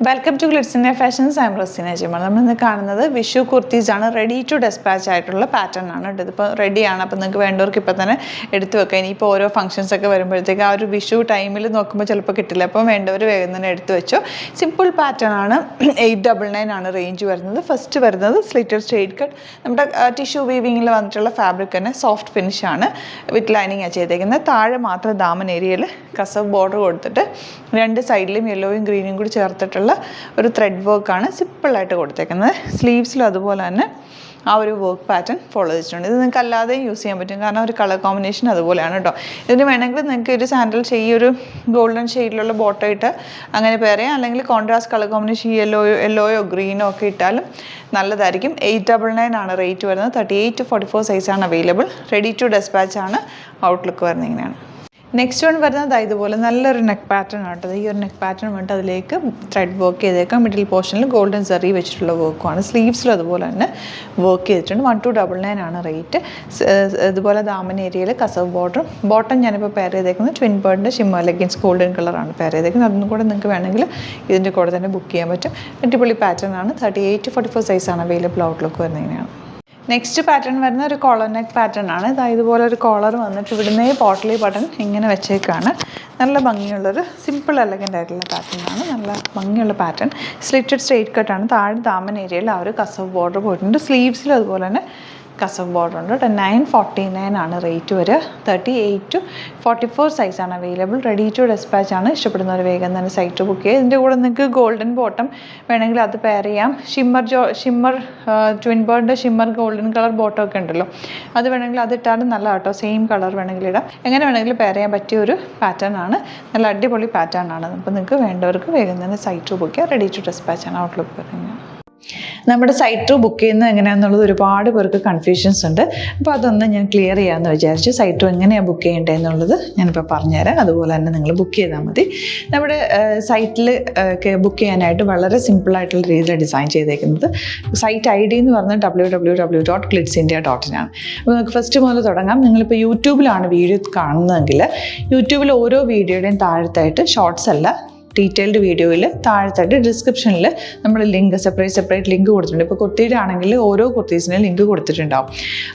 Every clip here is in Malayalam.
Welcome to glitz India fashions. I am Raseena Jimal. നമ്മളിന്ന് കാണുന്നത് വിഷു കുർത്തീസാണ്. റെഡി ടു ഡെസ്പാച്ച് ആയിട്ടുള്ള പാറ്റേൺ ആണ്. ഇതിപ്പോൾ റെഡിയാണ്. അപ്പോൾ നിങ്ങൾക്ക് വേണ്ടവർക്ക് ഇപ്പോൾ തന്നെ എടുത്തു വെക്കാം. ഇനിയിപ്പോൾ ഓരോ ഫംഗ്ഷൻസൊക്കെ വരുമ്പോഴത്തേക്ക് ആ ഒരു വിഷു ടൈമിൽ നോക്കുമ്പോൾ ചിലപ്പോൾ കിട്ടില്ല. അപ്പോൾ വേണ്ടവർ വേഗം തന്നെ എടുത്തു വെച്ചോ. സിമ്പിൾ പാറ്റേൺ ആണ്. 899 ആണ് റേഞ്ച് വരുന്നത്. ഫസ്റ്റ് വരുന്നത് സ്ലിറ്റഡ് സ്ട്രെയിറ്റ് കട്ട്. നമ്മുടെ ടിഷ്യൂ വീവിങ്ങിൽ വന്നിട്ടുള്ള ഫാബ്രിക് തന്നെ സോഫ്റ്റ് ഫിനിഷാണ്. വിത്ത് ലൈനിങ് ആണ് ചെയ്തേക്കുന്നത്. താഴെ മാത്രം ദാമൻ ഏരിയയിൽ കസവ് ബോർഡർ കൊടുത്തിട്ട് രണ്ട് സൈഡിലും യെല്ലോയും ഗ്രീനും കൂടി ചേർത്തിട്ടുള്ള ഒരു ത്രെഡ് വർക്കാണ് സിമ്പിളായിട്ട് കൊടുത്തേക്കുന്നത്. സ്ലീവ്സിലും അതുപോലെ തന്നെ ആ ഒരു വർക്ക് പാറ്റേൺ ഫോളോ ചെയ്തിട്ടുണ്ട്. ഇത് നിങ്ങൾക്ക് അല്ലാതെയും യൂസ് ചെയ്യാൻ പറ്റും, കാരണം ഒരു കളർ കോമ്പിനേഷൻ അതുപോലെയാണ് കേട്ടോ. ഇതിന് വേണമെങ്കിൽ നിങ്ങൾക്ക് ഒരു സാൻഡൽ ഒരു ഗോൾഡൻ ഷെയ്ഡിലുള്ള ബോട്ടം ഇട്ട് അങ്ങനെ പെയർ ചെയ്യാം. അല്ലെങ്കിൽ കോൺട്രാസ്റ്റ് കളർ കോമ്പിനേഷൻ യെല്ലോയോ ഗ്രീനോ ഒക്കെ ഇട്ടാലും നല്ലതായിരിക്കും. 899 ആണ് റേറ്റ് വരുന്നത്. 38 to 44 സൈസാണ് അവൈലബിൾ. റെഡി ടു ഡെസ്പാച്ച് ആണ്. ഔട്ട്ലുക്ക് വരുന്നത് ഇങ്ങനെയാണ്. നെക്സ്റ്റ് വൺ വരുന്നത് ഇതുപോലെ നല്ലൊരു നെക്ക് പാറ്റേൺ ആട്ടോ. ഈ ഒരു നെക്ക് പാറ്റേൺ വന്നിട്ട് അതിലേക്ക് ത്രെഡ് വർക്ക് ചെയ്തേക്കാം. മിഡിൽ പോർഷനിൽ ഗോൾഡൻ സെറി വെച്ചിട്ടുള്ള വർക്കുമാണ്. സ്ലീവ്സിലും അതുപോലെ തന്നെ വർക്ക് ചെയ്തിട്ടുണ്ട്. 1299 ആണ് റേറ്റ്. ഇതുപോലെ ദാമൻ ഏരിയയിൽ കസവ് ബോട്ടം ഞാനിപ്പോൾ പെയർ ചെയ്തേക്കുന്നത് ട്വിൻ ബേർഡിൻ്റെ ഷിമ്മർ ലെഗിൻസ് ഗോൾഡൻ കളറാണ് പെയർ ചെയ്തേക്കുന്നത്. അതൊന്നും കൂടെ നിങ്ങൾക്ക് വേണമെങ്കിൽ ഇതിൻ്റെ കൂടെ തന്നെ ബുക്ക് ചെയ്യാൻ പറ്റും. അടിപൊളി പാറ്റേൺ ആണ്. 38 to 44 സൈസാണ് അവൈലബിൾ. ഔട്ട്ലുക്ക് വരുന്നത് ഇങ്ങനെയാണ്. നെക്സ്റ്റ് പാറ്റേൺ വരുന്ന ഒരു കോളർ നെക്ക് പാറ്റേൺ ആണ്. ഇതുപോലെ ഒരു കോളർ വന്നിട്ട് ഇവിടുന്ന് പോട്ട്ലി ബട്ടൺ ഇങ്ങനെ വെച്ചേക്കാണ്. നല്ല ഭംഗിയുള്ളൊരു സിമ്പിൾ എലഗൻ്റ് ആയിട്ടുള്ള പാറ്റേൺ ആണ്. നല്ല ഭംഗിയുള്ള പാറ്റേൺ. Slitted straight കട്ടാണ്. താഴെ ദാമൻ ഏരിയയിൽ ആ ഒരു കസവ് ബോർഡർ പോയിട്ടുണ്ട്. സ്ലീവ്സിലും അതുപോലെ തന്നെ കസവ് ബോർഡർ ഉണ്ട്. 949 ആണ് റേറ്റ് വരിക. 38 to 44 സൈസാണ് അവൈലബിൾ. റെഡി ടു ഡെസ്പാച്ച് ആണ്. ഇഷ്ടപ്പെടുന്നവർ വേഗം തന്നെ സൈറ്റ് ബുക്ക് ചെയ്യുക. ഇതിൻ്റെ കൂടെ നിങ്ങൾക്ക് ഗോൾഡൻ ബോട്ടം വേണമെങ്കിൽ അത് പെയർ ചെയ്യാം. ഷിമ്മർ ട്വിൻ ബേർഡിൻ്റെ ഷിമ്മർ ഗോൾഡൻ കളർ ബോട്ടം ഒക്കെ ഉണ്ടല്ലോ, അത് വേണമെങ്കിൽ അതിട്ടാലും നല്ല കേട്ടോ. സെയിം കളർ വേണമെങ്കിൽ ഇടാം. എങ്ങനെ വേണമെങ്കിലും പെയർ ചെയ്യാൻ പറ്റിയ ഒരു പാറ്റേൺ ആണ്. നല്ല അടിപൊളി പാറ്റേൺ ആണ്. അപ്പോൾ നിങ്ങൾക്ക് വേണ്ടവർക്ക് വേഗം തന്നെ സൈറ്റ് ബുക്ക് ചെയ്യുക. റെഡി ടു ഡെസ്പാച്ച് ആണ്. ഔട്ട്ലുക്ക് പറയുന്നത്. നമ്മുടെ സൈറ്റ് ബുക്ക് ചെയ്യുന്നത് എങ്ങനെയാണെന്നുള്ളത് ഒരുപാട് പേർക്ക് കൺഫ്യൂഷൻസ് ഉണ്ട്. അപ്പോൾ അതൊന്ന് ഞാൻ ക്ലിയർ ചെയ്യാമെന്ന് വിചാരിച്ചു. സൈറ്റ് എങ്ങനെയാണ് ബുക്ക് ചെയ്യേണ്ടത് എന്നുള്ളത് ഞാനിപ്പോൾ പറഞ്ഞുതരാം. അതുപോലെ തന്നെ നിങ്ങൾ ബുക്ക് ചെയ്താൽ മതി. നമ്മുടെ സൈറ്റിൽ ബുക്ക് ചെയ്യാനായിട്ട് വളരെ സിമ്പിളായിട്ടുള്ള രീതിയിൽ ഡിസൈൻ ചെയ്തേക്കുന്നത്. സൈറ്റ് ID എന്ന് പറഞ്ഞാൽ www.glitzindia.in ആണ്. അപ്പോൾ നമുക്ക് ഫസ്റ്റ് മുതൽ തുടങ്ങാം. നിങ്ങളിപ്പോൾ യൂട്യൂബിലാണ് വീഡിയോ കാണുന്നതെങ്കിൽ യൂട്യൂബിൽ ഓരോ വീഡിയോയുടെയും താഴത്തായിട്ട് ഷോർട്സ് അല്ല, ഡീറ്റെയിൽഡ് വീഡിയോയിൽ താഴത്തായിട്ട് ഡിസ്ക്രിപ്ഷനിൽ നമ്മൾ ലിങ്ക് സെപ്പറേറ്റ് ലിങ്ക് കൊടുത്തിട്ടുണ്ട്. ഇപ്പോൾ കുർത്തിയുടെ ആണെങ്കിൽ ഓരോ കുർത്തീസിനും ലിങ്ക് കൊടുത്തിട്ടുണ്ടാവും.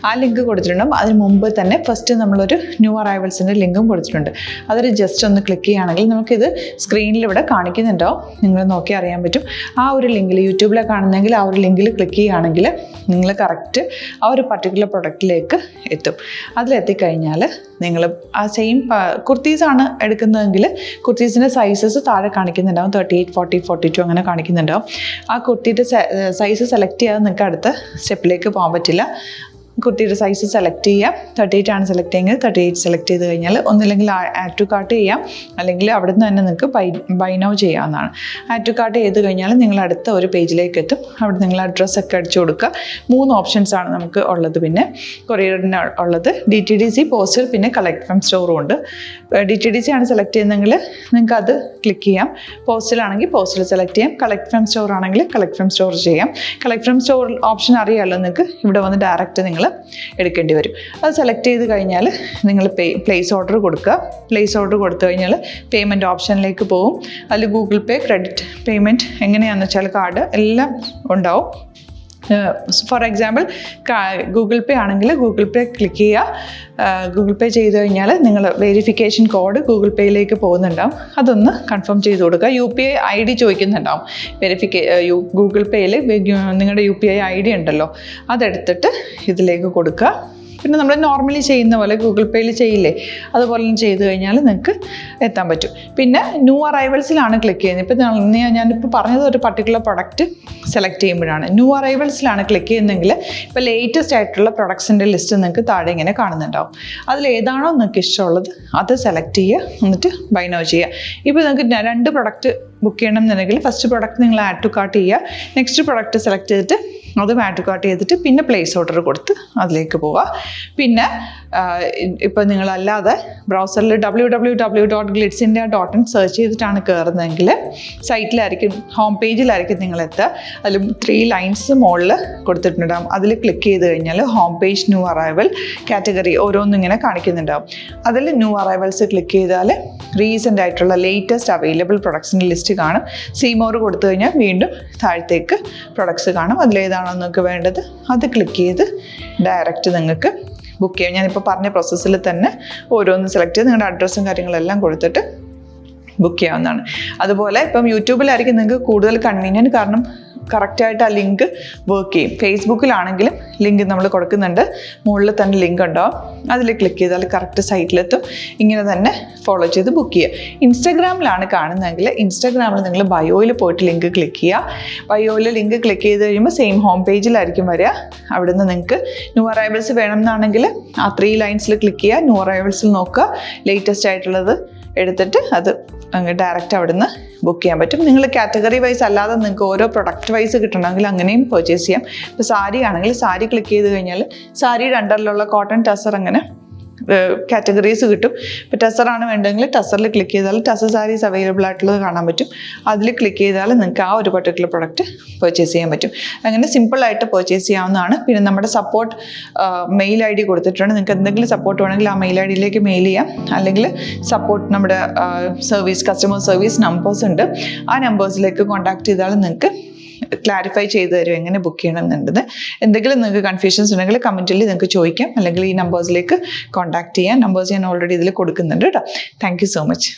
ആ ലിങ്ക് കൊടുത്തിട്ടുണ്ടാവും. അതിന് മുമ്പ് തന്നെ ഫസ്റ്റ് നമ്മളൊരു ന്യൂ അറൈവൽസിൻ്റെ ലിങ്കും കൊടുത്തിട്ടുണ്ട്. അതൊരു ജസ്റ്റ് ഒന്ന് ക്ലിക്ക് ചെയ്യുകയാണെങ്കിൽ നമുക്കിത് സ്ക്രീനിൽ ഇവിടെ കാണിക്കുന്നുണ്ടാവും. നിങ്ങൾ നോക്കി അറിയാൻ പറ്റും. ആ ഒരു ലിങ്കിൽ യൂട്യൂബിലെ കാണുന്നെങ്കിൽ ആ ഒരു ലിങ്കിൽ ക്ലിക്ക് ചെയ്യുകയാണെങ്കിൽ നിങ്ങൾ കറക്റ്റ് ആ ഒരു പർട്ടിക്കുലർ പ്രൊഡക്റ്റിലേക്ക് എത്തും. അതിലെത്തിക്കഴിഞ്ഞാൽ നിങ്ങൾ ആ സെയിം കുർത്തീസാണ് എടുക്കുന്നതെങ്കിൽ കുർത്തീസിൻ്റെ സൈസസ് താഴെ കാണിക്കുന്നുണ്ടാവും. 38, 40, 42 അങ്ങനെ കാണിക്കുന്നുണ്ടാവും. ആ കുർത്തിയുടെ സൈസ് സെലക്ട് ചെയ്യാതെ നിങ്ങൾക്ക് അടുത്ത സ്റ്റെപ്പിലേക്ക് പോകാൻ പറ്റില്ല. കുർത്തിയുടെ സൈസ് സെലക്ട് ചെയ്യാം. 38 ആണ് സെലക്ട് ചെയ്യുന്നത്. 38 സെലക്ട് ചെയ്ത് കഴിഞ്ഞാൽ ഒന്നില്ലെങ്കിൽ ആഡ് ടു കാർട്ട് ചെയ്യാം, അല്ലെങ്കിൽ അവിടെ നിന്ന് തന്നെ നിങ്ങൾക്ക് ബൈ നൗ ചെയ്യാവുന്നതാണ്. ആഡ് ടു കാർട്ട് ചെയ്ത് കഴിഞ്ഞാൽ നിങ്ങൾ അടുത്ത ഒരു പേജിലേക്ക് എത്തും. അവിടെ നിങ്ങൾ അഡ്രസ്സൊക്കെ അടിച്ചു കൊടുക്കുക. 3 ഓപ്ഷൻസാണ് നമുക്ക് ഉള്ളത്. പിന്നെ കൊറിയറിന് ഉള്ളത് DTDC, പോസ്റ്റൽ, പിന്നെ കളക്ട് ഫ്രം സ്റ്റോറും ഉണ്ട്. DTDC ആണ് സെലക്ട് ചെയ്യുന്നതെങ്കിൽ നിങ്ങൾക്ക് അത് ക്ലിക്ക് ചെയ്യാം. പോസ്റ്റലാണെങ്കിൽ പോസ്റ്റൽ സെലക്ട് ചെയ്യാം. കളക്ട് ഫ്രം സ്റ്റോർ ആണെങ്കിൽ കളക്ട് ഫ്രം സ്റ്റോർ ചെയ്യാം. കളക്ട് ഫ്രം സ്റ്റോർ ഓപ്ഷൻ അറിയാമല്ലോ നിങ്ങൾക്ക്. ഇവിടെ വന്ന് ഡയറക്റ്റ് നിങ്ങൾ എടുക്കേണ്ടി വരും. അത് സെലക്ട് ചെയ്ത് കഴിഞ്ഞാൽ നിങ്ങൾ പ്ലേസ് ഓർഡർ കൊടുക്കുക. പ്ലേസ് ഓർഡർ കൊടുത്തു കഴിഞ്ഞാൽ പേയ്മെൻറ്റ് ഓപ്ഷനിലേക്ക് പോകും. അതിൽ ഗൂഗിൾ പേ, ക്രെഡിറ്റ് പേയ്മെൻറ്റ് എങ്ങനെയാണെന്ന് വെച്ചാൽ കാർഡ് എല്ലാം ഉണ്ടാവും. ഫോർ എക്സാമ്പിൾ ഗൂഗിൾ പേ ആണെങ്കിൽ ഗൂഗിൾ പേ ക്ലിക്ക് ചെയ്യുക. ഗൂഗിൾ പേ ചെയ്ത് കഴിഞ്ഞാൽ നിങ്ങൾ വെരിഫിക്കേഷൻ കോഡ് ഗൂഗിൾ പേയിലേക്ക് പോകുന്നുണ്ടാവും. അതൊന്ന് കൺഫേം ചെയ്ത് കൊടുക്കുക. UPI ID ചോദിക്കുന്നുണ്ടാവും. ഗൂഗിൾ പേയിൽ നിങ്ങളുടെ UPI ID ഉണ്ടല്ലോ, അതെടുത്തിട്ട് ഇതിലേക്ക് കൊടുക്കുക. പിന്നെ നമ്മൾ നോർമലി ചെയ്യുന്ന പോലെ ഗൂഗിൾ പേയിൽ ചെയ്യില്ലേ, അതുപോലെ ചെയ്ത് കഴിഞ്ഞാൽ നിങ്ങൾക്ക് എത്താൻ പറ്റും. പിന്നെ ന്യൂ അറൈവൽസിലാണ് ക്ലിക്ക് ചെയ്യുന്നത്. ഇപ്പോൾ ഞാനിപ്പോൾ പറഞ്ഞത് ഒരു പർട്ടിക്കുലർ പ്രൊഡക്റ്റ് സെലക്ട് ചെയ്യുമ്പോഴാണ്. ന്യൂ അറൈവൽസിലാണ് ക്ലിക്ക് ചെയ്യുന്നതെങ്കിൽ ഇപ്പോൾ ലേറ്റസ്റ്റ് ആയിട്ടുള്ള പ്രൊഡക്ട്സിൻ്റെ ലിസ്റ്റ് നിങ്ങൾക്ക് താഴെ ഇങ്ങനെ കാണുന്നുണ്ടാവും. അതിലേതാണോ നിങ്ങൾക്ക് ഇഷ്ടമുള്ളത് അത് സെലക്ട് ചെയ്യുക, എന്നിട്ട് ബൈ നൗ ചെയ്യുക. ഇപ്പോൾ നിങ്ങൾക്ക് 2 പ്രൊഡക്റ്റ് ബുക്ക് ചെയ്യണം എന്നുണ്ടെങ്കിൽ ഫസ്റ്റ് പ്രൊഡക്റ്റ് നിങ്ങൾ ആഡ് ടു കാർട്ട് ചെയ്യുക. നെക്സ്റ്റ് പ്രൊഡക്റ്റ് സെലക്ട് ചെയ്തിട്ട് അത് ആഡ് ടു കാർട്ട് ചെയ്തിട്ട് പിന്നെ പ്ലേസ് ഓർഡർ കൊടുത്ത് അതിലേക്ക് പോവുക. പിന്നെ ഇപ്പോൾ നിങ്ങളല്ലാതെ ബ്രൗസറിൽ www.glitzindia.in സെർച്ച് ചെയ്തിട്ടാണ് കയറുന്നതെങ്കിൽ സൈറ്റിലായിരിക്കും, ഹോം പേജിലായിരിക്കും നിങ്ങളെത്തുക. അതിൽ 3 ലൈൻസ് മുകളിൽ കൊടുത്തിട്ടുണ്ടാകും. അതിൽ ക്ലിക്ക് ചെയ്ത് കഴിഞ്ഞാൽ home page, new arrival, category ഓരോന്നിങ്ങനെ കാണിക്കുന്നുണ്ടാകും. അതിൽ ന്യൂ അറൈവൽസ് ക്ലിക്ക് ചെയ്താൽ റീസെൻ്റ് ആയിട്ടുള്ള ലേറ്റസ്റ്റ് അവൈലബിൾ പ്രൊഡക്ട്സിൻ്റെ ലിസ്റ്റ് കാണും. സീമോർ കൊടുത്തു കഴിഞ്ഞാൽ വീണ്ടും താഴത്തേക്ക് പ്രൊഡക്ട്സ് കാണും. അതിലേതാണോ നിങ്ങൾക്ക് വേണ്ടത് അത് ക്ലിക്ക് ചെയ്ത് ഡയറക്റ്റ് നിങ്ങൾക്ക് ബുക്ക് ചെയ്യാം. ഞാനിപ്പോൾ പറഞ്ഞ പ്രോസസ്സിൽ തന്നെ ഓരോന്ന് സെലക്ട് ചെയ്ത് നിങ്ങളുടെ അഡ്രസ്സും കാര്യങ്ങളെല്ലാം കൊടുത്തിട്ട് ബുക്ക് ചെയ്യാവുന്നതാണ്. അതുപോലെ ഇപ്പം യൂട്യൂബിലായിരിക്കും നിങ്ങൾക്ക് കൂടുതൽ കൺവീനിയൻറ്റ്, കാരണം കറക്റ്റായിട്ട് ആ ലിങ്ക് വർക്ക് ചെയ്യും. ഫേസ്ബുക്കിലാണെങ്കിലും ലിങ്ക് നമ്മൾ കൊടുക്കുന്നുണ്ട്, മുകളിൽ തന്നെ ലിങ്ക് ഉണ്ടാവും. അതിൽ ക്ലിക്ക് ചെയ്താൽ കറക്റ്റ് സൈറ്റിലെത്തും. ഇങ്ങനെ തന്നെ ഫോളോ ചെയ്ത് ബുക്ക് ചെയ്യുക. ഇൻസ്റ്റാഗ്രാമിലാണ് കാണുന്നതെങ്കിൽ ഇൻസ്റ്റാഗ്രാമിൽ നിങ്ങൾ ബയോയിൽ പോയിട്ട് ലിങ്ക് ക്ലിക്ക് ചെയ്യുക. ബയോയിൽ ലിങ്ക് ക്ലിക്ക് ചെയ്ത് കഴിയുമ്പോൾ സെയിം ഹോം പേജിലായിരിക്കും വരിക. അവിടുന്ന് നിങ്ങൾക്ക് ന്യൂ അറൈവൽസ് വേണമെന്നാണെങ്കിൽ ആ 3 ലൈൻസിൽ ക്ലിക്ക് ചെയ്യുക. ന്യൂ അറൈവൽസിൽ നോക്കുക, ലേറ്റസ്റ്റ് ആയിട്ടുള്ളത് എടുത്തിട്ട് അത് അങ്ങ് ഡയറക്റ്റ് അവിടുന്ന് ബുക്ക് ചെയ്യാൻ പറ്റും. നിങ്ങൾ കാറ്റഗറി വൈസ് അല്ലാതെ നിങ്ങൾക്ക് ഓരോ പ്രൊഡക്റ്റ് വൈസ് കിട്ടണമെങ്കിൽ അങ്ങനെയും പർച്ചേസ് ചെയ്യാം. ഇപ്പോൾ സാരി ആണെങ്കിൽ സാരി ക്ലിക്ക് ചെയ്ത് കഴിഞ്ഞാൽ സാരിയുടെ അണ്ടറിലുള്ള കോട്ടൺ ടസർ അങ്ങനെ കാറ്റഗറീസ് കിട്ടും. ഇപ്പോൾ ടസറാണ് വേണ്ടതെങ്കിൽ ടസറിൽ ക്ലിക്ക് ചെയ്താൽ ടസർ സാരീസ് അവൈലബിൾ ആയിട്ടുള്ളത് കാണാൻ പറ്റും. അതിൽ ക്ലിക്ക് ചെയ്താൽ നിങ്ങൾക്ക് ആ ഒരു പർട്ടിക്കുലർ പ്രൊഡക്റ്റ് പർച്ചേസ് ചെയ്യാൻ പറ്റും. അങ്ങനെ സിമ്പിളായിട്ട് പർച്ചേസ് ചെയ്യാവുന്നതാണ്. പിന്നെ നമ്മുടെ സപ്പോർട്ട് മെയിൽ ID കൊടുത്തിട്ടുണ്ട്. നിങ്ങൾക്ക് എന്തെങ്കിലും സപ്പോർട്ട് വേണമെങ്കിൽ ആ മെയിൽ IDയിലേക്ക് മെയിൽ ചെയ്യാം. അല്ലെങ്കിൽ സപ്പോർട്ട് നമ്മുടെ കസ്റ്റമർ സർവീസ് നമ്പേഴ്സ് ഉണ്ട്. ആ നമ്പേഴ്സിലേക്ക് കോൺടാക്ട് ചെയ്താൽ നിങ്ങൾക്ക് ക്ലാരിഫൈ ചെയ്ത് തരും എങ്ങനെ ബുക്ക് ചെയ്യണം എന്നുള്ളത്. എന്തെങ്കിലും നിങ്ങൾക്ക് കൺഫ്യൂഷൻസ് ഉണ്ടെങ്കിൽ കമൻറ്റിൽ നിങ്ങൾക്ക് ചോദിക്കാം, അല്ലെങ്കിൽ ഈ നമ്പേഴ്സിലേക്ക് കോൺടാക്ട് ചെയ്യാം. നമ്പേഴ്സ് ഞാൻ ഓൾറെഡി ഇതിൽ കൊടുക്കുന്നുണ്ട് കേട്ടോ. Thank you so much.